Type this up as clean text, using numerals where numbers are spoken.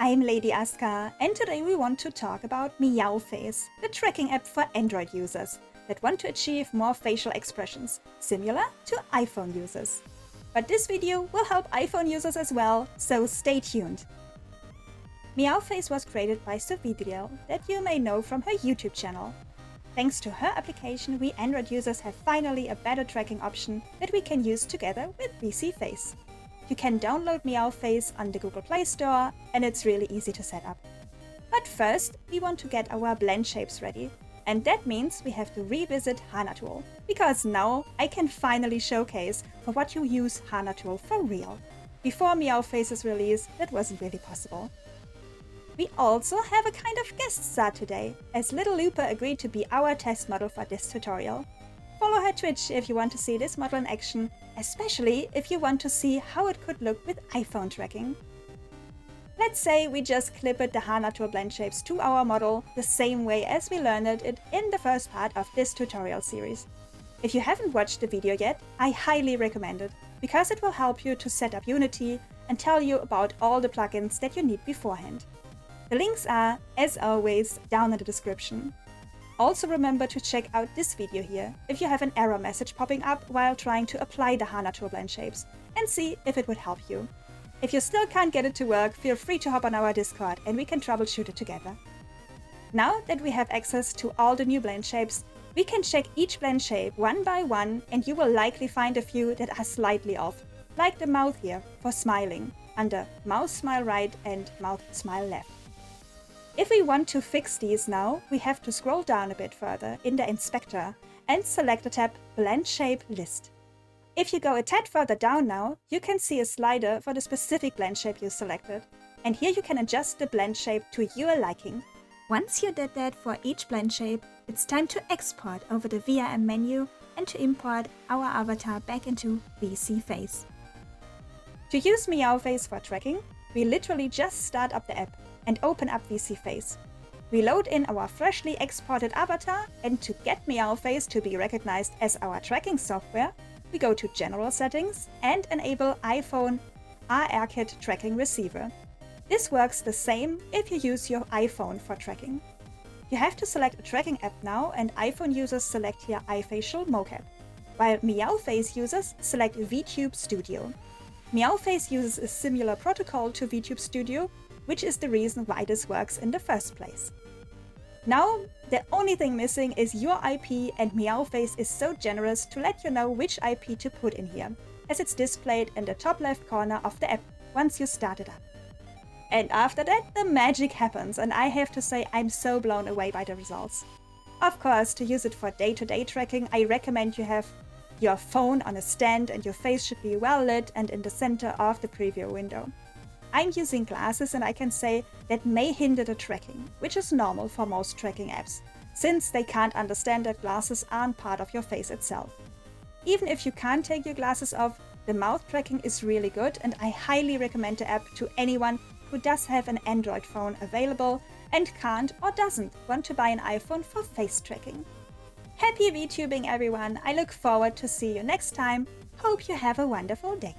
I'm Lady Aska, and today we want to talk about MeowFace, the tracking app for Android users that want to achieve more facial expressions, similar to iPhone users. But this video will help iPhone users as well, so stay tuned. MeowFace was created by Suvidriel, that you may know from her YouTube channel. Thanks to her application, we Android users have finally a better tracking option that we can use together with VSeeFace. You can download MeowFace on the Google Play Store, and it's really easy to set up. But first, we want to get our Blendshapes ready, and that means we have to revisit HanaTool, because now I can finally showcase for what you use HanaTool for real. Before MeowFace's release, that wasn't really possible. We also have a kind of guest star today, as LittleLoopa agreed to be our test model for this tutorial. Follow her Twitch if you want to see this model in action, especially if you want to see how it could look with iPhone tracking. Let's say we just clipped the HanaTool Blendshapes to our model the same way as we learned it in the first part of this tutorial series. If you haven't watched the video yet, I highly recommend it, because it will help you to set up Unity and tell you about all the plugins that you need beforehand. The links are, as always, down in the description. Also remember to check out this video here if you have an error message popping up while trying to apply the HanaTool Blendshapes, and see if it would help you. If you still can't get it to work, feel free to hop on our Discord and we can troubleshoot it together. Now that we have access to all the new Blendshapes, we can check each Blendshape one by one, and you will likely find a few that are slightly off, like the mouth here for smiling, under mouth smile right and mouth smile left. If we want to fix these now, we have to scroll down a bit further in the inspector and select the tab Blendshape List. If you go a tad further down now, you can see a slider for the specific Blendshape you selected, and here you can adjust the Blendshape to your liking. Once you did that for each Blendshape, it's time to export over the VRM menu and to import our avatar back into VSeeFace. To use MeowFace for tracking, we literally just start up the app and open up VSeeFace. We load in our freshly exported avatar, and to get MeowFace to be recognized as our tracking software, we go to General Settings and enable iPhone ARKit Tracking Receiver. This works the same if you use your iPhone for tracking. You have to select a tracking app now, and iPhone users select here iFacial Mocap, while MeowFace users select VTube Studio. MeowFace uses a similar protocol to VTube Studio, which is the reason why this works in the first place. Now, the only thing missing is your IP, and MeowFace is so generous to let you know which IP to put in here, as it's displayed in the top left corner of the app once you start it up. And after that, the magic happens, and I have to say I'm so blown away by the results. Of course, to use it for day-to-day tracking, I recommend you have your phone on a stand and your face should be well lit and in the center of the preview window. I'm using glasses, and I can say that may hinder the tracking, which is normal for most tracking apps, since they can't understand that glasses aren't part of your face itself. Even if you can't take your glasses off, the mouth tracking is really good, and I highly recommend the app to anyone who does have an Android phone available and can't or doesn't want to buy an iPhone for face tracking. Happy VTubing everyone! I look forward to see you next time. Hope you have a wonderful day.